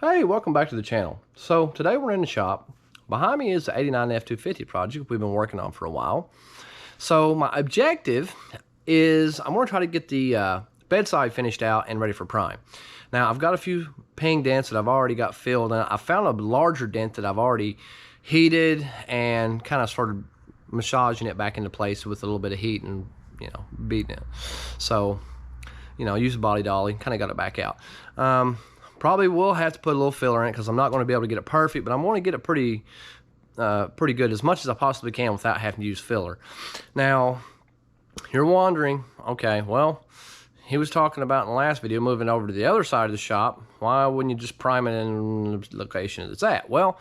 Hey, welcome back to the channel. So today we're in the shop. Behind me is the 89 F250 project we've been working on for a while. So my objective is I'm going to try to get the bedside finished out and ready for prime. Now I've got a few ping dents that I've already got filled, and I found a larger dent that I've already heated and kind of started massaging it back into place with a little bit of heat and beating it. So use a body dolly, kind of got it back out. Probably will have to put a little filler in it because I'm not going to be able to get it perfect, but I'm going to get it pretty good, as much as I possibly can without having to use filler. Now, you're wondering, okay, well, he was talking about in the last video moving over to the other side of the shop. Why wouldn't you just prime it in the location it's at? Well,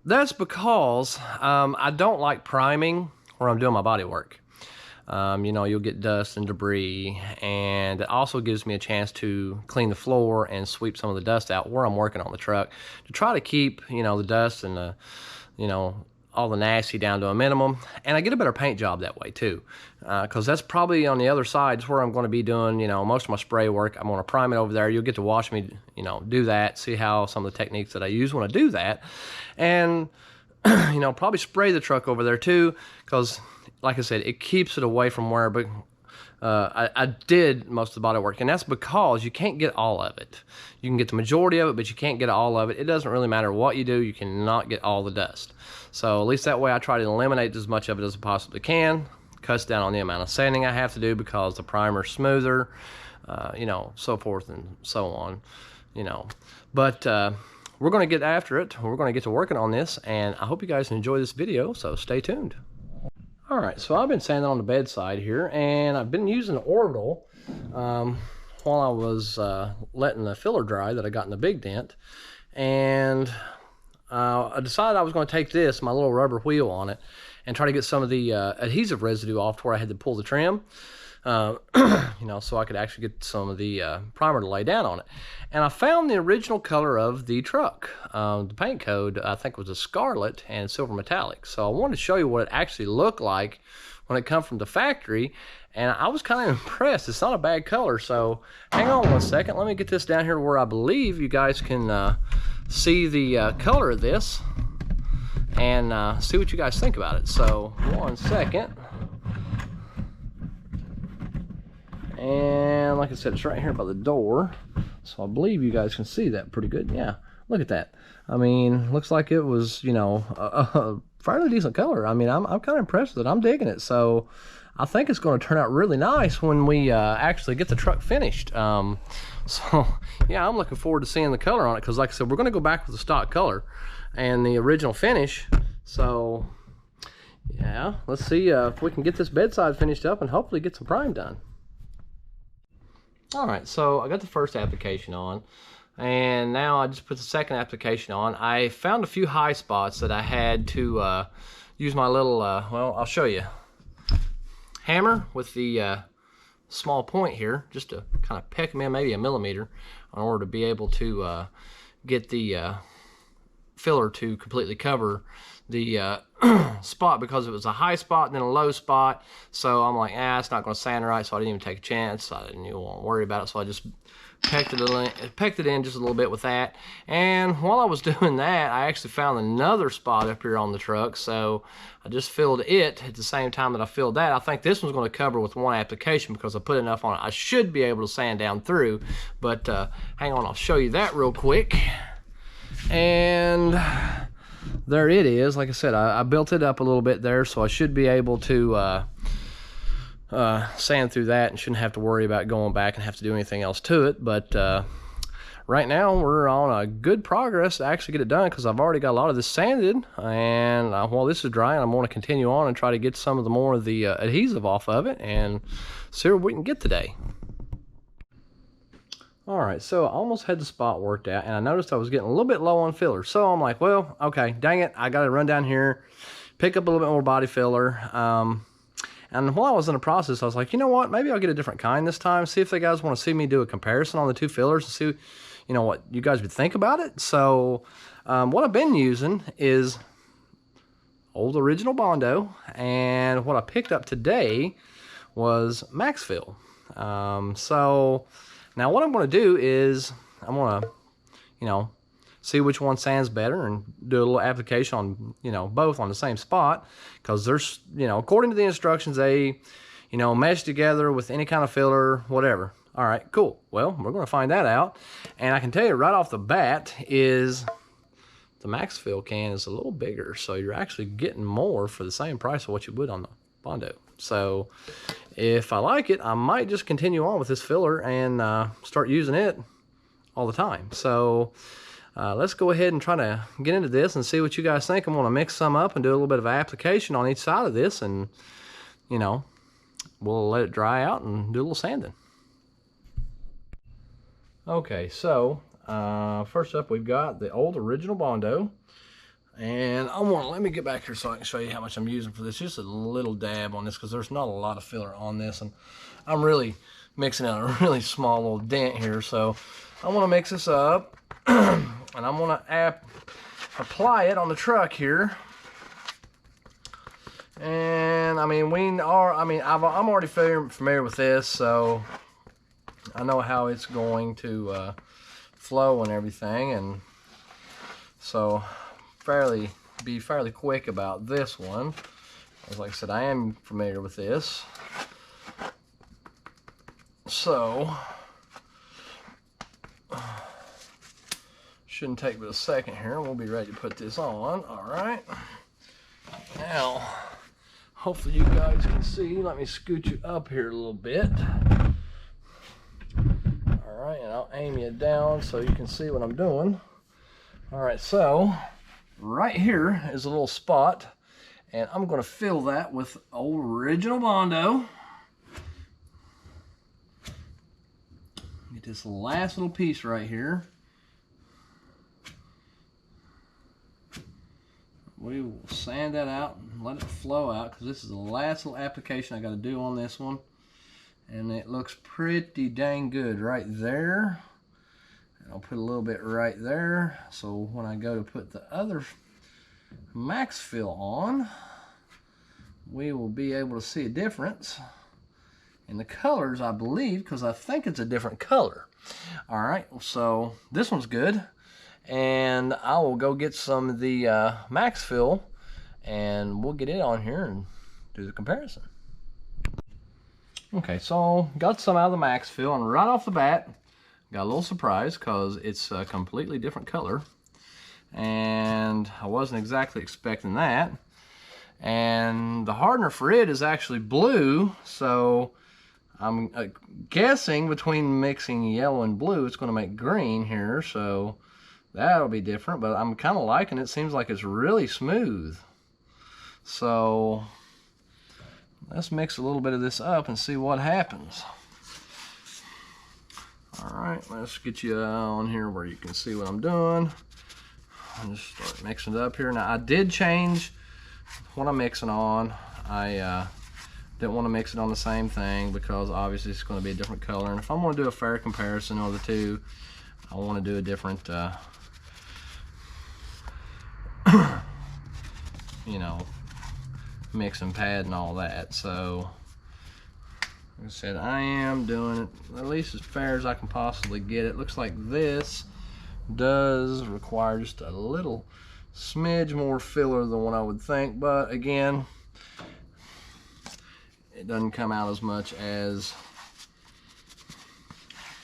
that's because I don't like priming where I'm doing my body work. You'll get dust and debris, and it also gives me a chance to clean the floor and sweep some of the dust out where I'm working on the truck to try to keep, the dust and the, all the nasty down to a minimum. And I get a better paint job that way too, because that's probably on the other side is where I'm going to be doing, most of my spray work. I'm going to prime it over there. You'll get to watch me, do that, see how some of the techniques that I use when I do that. And, probably spray the truck over there too, because like I said, it keeps it away from where I did most of the body work, and that's because you can't get all of it. You can get the majority of it, but you can't get all of it. It doesn't really matter what you do, you cannot get all the dust. So at least that way I try to eliminate as much of it as I possibly can. Cuts down on the amount of sanding I have to do because the primer's smoother, so forth and so on, But we're going to get after it. We're going to get to working on this, and I hope you guys enjoy this video, so stay tuned. Alright, so I've been sanding on the bedside here, and I've been using the orbital while I was letting the filler dry that I got in the big dent. And I decided I was going to take this, my little rubber wheel on it, and try to get some of the adhesive residue off to where I had to pull the trim, so I could actually get some of the primer to lay down on it. And I found the original color of the truck. The paint code, I think, was a scarlet and silver metallic. So I wanted to show you what it actually looked like when it come from the factory, and I was kind of impressed. It's not a bad color, so hang on one second. Let me get this down here where I believe you guys can see the color of this and see what you guys think about it. So one second. And like I said, it's right here by the door, so I believe you guys can see that pretty good. Yeah, look at that. I mean, looks like it was, a fairly decent color. I mean, I'm kind of impressed with it. I'm digging it. So I think it's going to turn out really nice when we actually get the truck finished. So yeah, I'm looking forward to seeing the color on it, because like I said, we're going to go back with the stock color and the original finish. So yeah, let's see if we can get this bedside finished up and hopefully get some prime done. Alright, so I got the first application on, and now I just put the second application on. I found a few high spots that I had to use my little, well, I'll show you, hammer with the small point here, just to kind of peck them in, maybe a millimeter, in order to be able to get the filler to completely cover the spot, because it was a high spot and then a low spot. So I'm like, it's not going to sand right, so I didn't even take a chance. I didn't even want to worry about it, so I just pecked it in just a little bit with that. And while I was doing that, I actually found another spot up here on the truck, so I just filled it at the same time that I filled that. I think this one's going to cover with one application because I put enough on it. I should be able to sand down through, but hang on, I'll show you that real quick. And there it is. Like I said, I built it up a little bit there, so I should be able to sand through that and shouldn't have to worry about going back and have to do anything else to it. But right now we're on a good progress to actually get it done, because I've already got a lot of this sanded, and while this is drying, I'm going to continue on and try to get some of the more of the adhesive off of it and see what we can get today. Alright, so I almost had the spot worked out, and I noticed I was getting a little bit low on filler. So I'm like, well, okay, dang it, I got to run down here, pick up a little bit more body filler. And while I was in the process, I was like, you know what, maybe I'll get a different kind this time, see if the guys want to see me do a comparison on the two fillers and see, what you guys would think about it. So what I've been using is old original Bondo, and what I picked up today was Max Fill. So now what I'm going to do is I'm going to, see which one sands better and do a little application on, you know, both on the same spot, because there's, you know, according to the instructions, they, you know, mesh together with any kind of filler, whatever. All right, cool. Well, we're going to find that out. And I can tell you right off the bat is the max fill can is a little bigger, so you're actually getting more for the same price of what you would on the Bondo. So if I like it, I might just continue on with this filler and start using it all the time. So let's go ahead and try to get into this and see what you guys think. I'm going to mix some up and do a little bit of application on each side of this, and, you know, we'll let it dry out and do a little sanding. Okay, so first up we've got the old original Bondo, and let me get back here so I can show you how much I'm using for this. Just a little dab on this because there's not a lot of filler on this, and I'm really mixing out a really small little dent here. So I want to mix this up and I'm going to apply it on the truck here. And I mean, I'm already familiar with this, so I know how it's going to flow and everything, and so be fairly quick about this one. As like I said, I am familiar with this, so shouldn't take but a second here. We'll be ready to put this on. All right, now hopefully you guys can see. Let me scoot you up here a little bit. Alright, and I'll aim you down so you can see what I'm doing. Alright, so right here is a little spot, and I'm going to fill that with old original Bondo. Get this last little piece right here. We will sand that out and let it flow out, because this is the last little application I got to do on this one. And it looks pretty dang good right there. And I'll put a little bit right there, so when I go to put the other max fill on, we will be able to see a difference in the colors, I believe, because I think it's a different color. All right, so this one's good, and I will go get some of the max fill, and we'll get it on here and do the comparison. Okay, so got some out of the max fill, and right off the bat got a little surprise because it's a completely different color, and I wasn't exactly expecting that. And the hardener for it is actually blue, so I'm guessing between mixing yellow and blue it's going to make green here, so that'll be different. But I'm kind of liking it. Seems like it's really smooth. So let's mix a little bit of this up and see what happens. Alright, let's get you on here where you can see what I'm doing. I'll just start mixing it up here. Now, I did change what I'm mixing on. I didn't want to mix it on the same thing because obviously it's going to be a different color. And if I'm going to do a fair comparison of the two, I want to do a different, you know, mixing pad and all that. So like I said, I am doing it at least as fair as I can possibly get it. Looks like this does require just a little smidge more filler than what I would think, but again, it doesn't come out as much as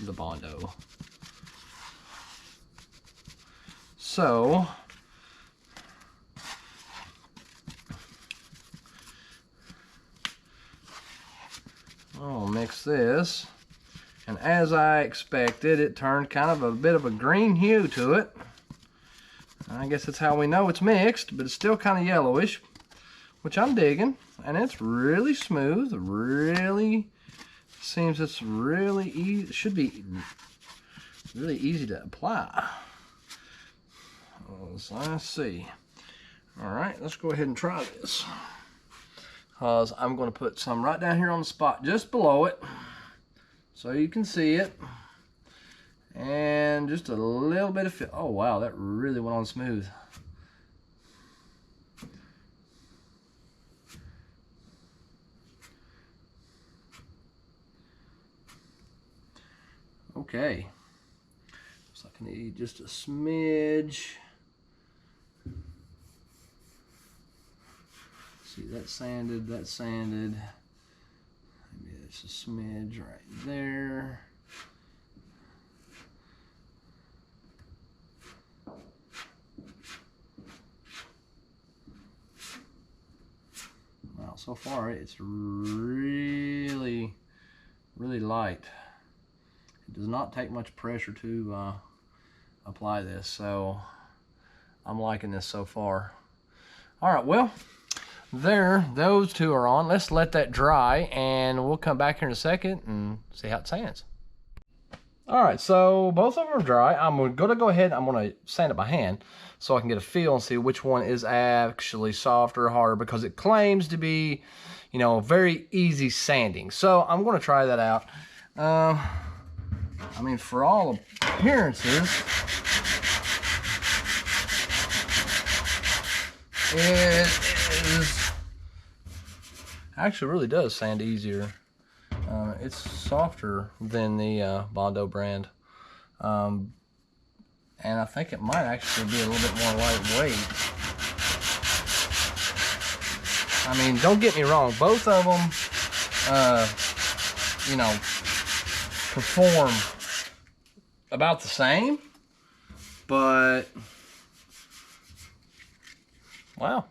the Bondo. So I'll mix this, and as I expected, it turned kind of a bit of a green hue to it. I guess that's how we know it's mixed, but it's still kind of yellowish, which I'm digging, and it's really smooth. Really seems it's really easy. It should be really easy to apply. So let's see. All right, let's go ahead and try this. Because I'm going to put some right down here on the spot just below it so you can see it, and just a little bit of oh wow, that really went on smooth. Okay, so Can need just a smidge. See, that's sanded, that's sanded. Maybe that's a smidge right there. Wow, so far it's really light. It does not take much pressure to apply this, so I'm liking this so far. All right, well, there, those two are on. Let's let that dry, and we'll come back here in a second and see how it sands. All right, so both of them are dry. I'm gonna go ahead, I'm gonna sand it by hand so I can get a feel and see which one is actually softer or harder, because it claims to be, you know, very easy sanding. So I'm gonna try that out. I mean, for all appearances, it is actually really does sand easier. It's softer than the Bondo brand, and I think it might actually be a little bit more lightweight. I mean, don't get me wrong, both of them, you know, perform about the same, but wow.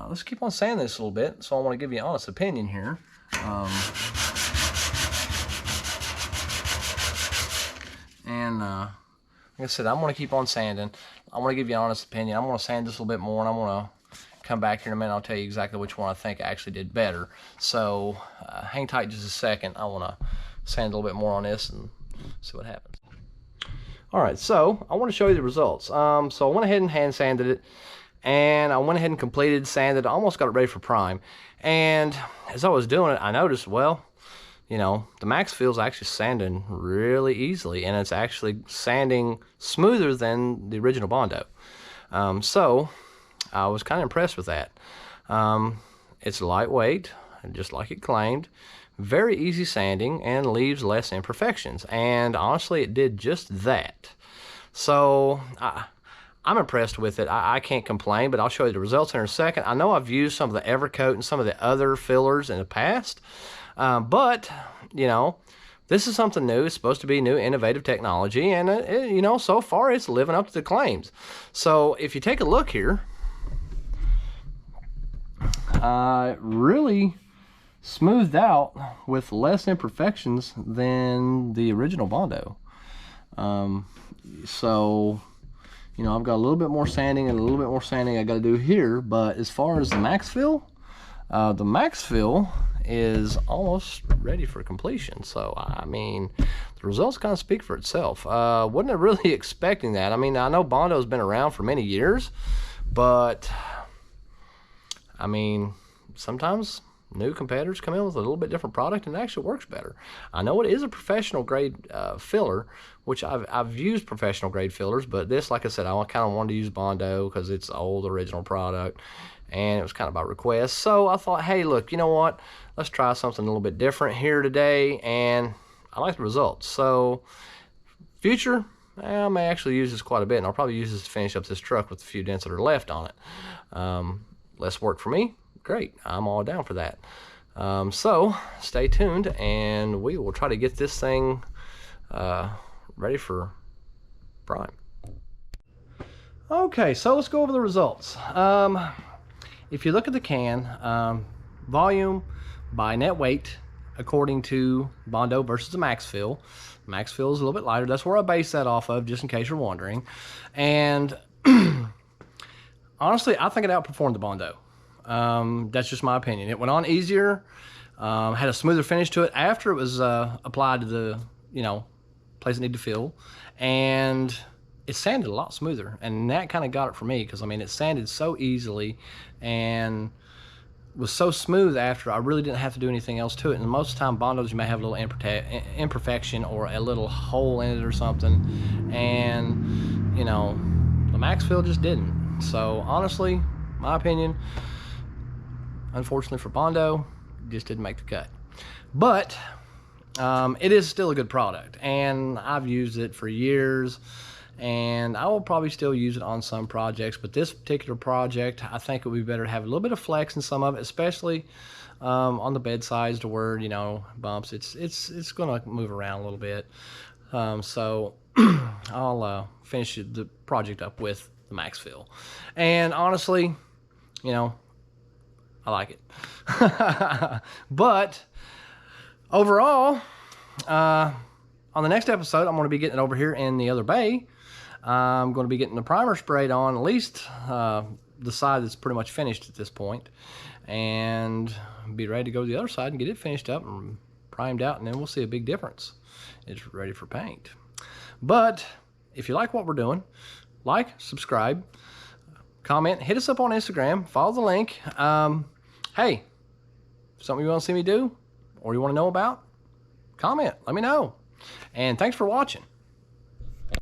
Let's keep on sanding this a little bit. So I want to give you an honest opinion here. Like I said, I'm going to keep on sanding. I want to give you an honest opinion. I'm going to sand this a little bit more, and I'm going to come back here in a minute. I'll tell you exactly which one I think actually did better. So hang tight just a second. I want to sand a little bit more on this and see what happens. All right, so I want to show you the results. So I went ahead and hand sanded it, and I went ahead and completed, sanded, almost got it ready for prime. And as I was doing it, I noticed, well, you know, the Max Field's actually sanding really easily, and it's actually sanding smoother than the original Bondo. So I was kind of impressed with that. It's lightweight, just like it claimed, very easy sanding, and leaves less imperfections. And honestly, it did just that. So I'm impressed with it. I can't complain, but I'll show you the results in a second. I know I've used some of the Evercoat and some of the other fillers in the past, but, you know, this is something new. It's supposed to be new, innovative technology, and, you know, so far it's living up to the claims. So if you take a look here, really smoothed out with less imperfections than the original Bondo. So, you know, I've got a little bit more sanding and a little bit more sanding I got to do here, but as far as the Max Fill is almost ready for completion. So, I mean, the results kind of speak for itself. Wasn't really expecting that. I mean, I know Bondo's been around for many years, but, I mean, sometimes new competitors come in with a little bit different product and it actually works better. I know it is a professional grade filler, which I've used professional grade fillers, but this, like I said, I kind of wanted to use Bondo because it's an old original product, and it was kind of by request. So I thought, hey, look, you know what? Let's try something a little bit different here today, and I like the results. So future, I may actually use this quite a bit, and I'll probably use this to finish up this truck with a few dents that are left on it. Less work for me. Great, I'm all down for that. So stay tuned, and we will try to get this thing ready for prime. Okay, so let's go over the results. If you look at the can, volume by net weight, according to Bondo versus the Max Fill. Max Fill is a little bit lighter. That's where I base that off of, just in case you're wondering. And honestly, I think it outperformed the Bondo. That's just my opinion. It went on easier, had a smoother finish to it after it was applied to the, you know, place it needed to fill, and it sanded a lot smoother, and that kind of got it for me, because I mean, it sanded so easily and was so smooth after. I really didn't have to do anything else to it. And most of the time, Bondos, you may have a little imperfection or a little hole in it or something, and you know, the Max Fill just didn't. So honestly, my opinion, unfortunately for Bondo, just didn't make the cut. But it is still a good product, and I've used it for years, and I will probably still use it on some projects, but this particular project, I think it would be better to have a little bit of flex in some of it, especially on the bed sides, to where, you know, bumps, it's gonna move around a little bit. So I'll finish the project up with the max fill, and honestly, you know, I like it. But overall, on the next episode, I'm going to be getting it over here in the other bay. I'm going to be getting the primer sprayed on, at least the side that's pretty much finished at this point, and be ready to go to the other side and get it finished up and primed out, and then we'll see a big difference. It's ready for paint. But if you like what we're doing, like, subscribe, comment, hit us up on Instagram, follow the link. Hey, something you want to see me do or you want to know about, comment, let me know. And thanks for watching.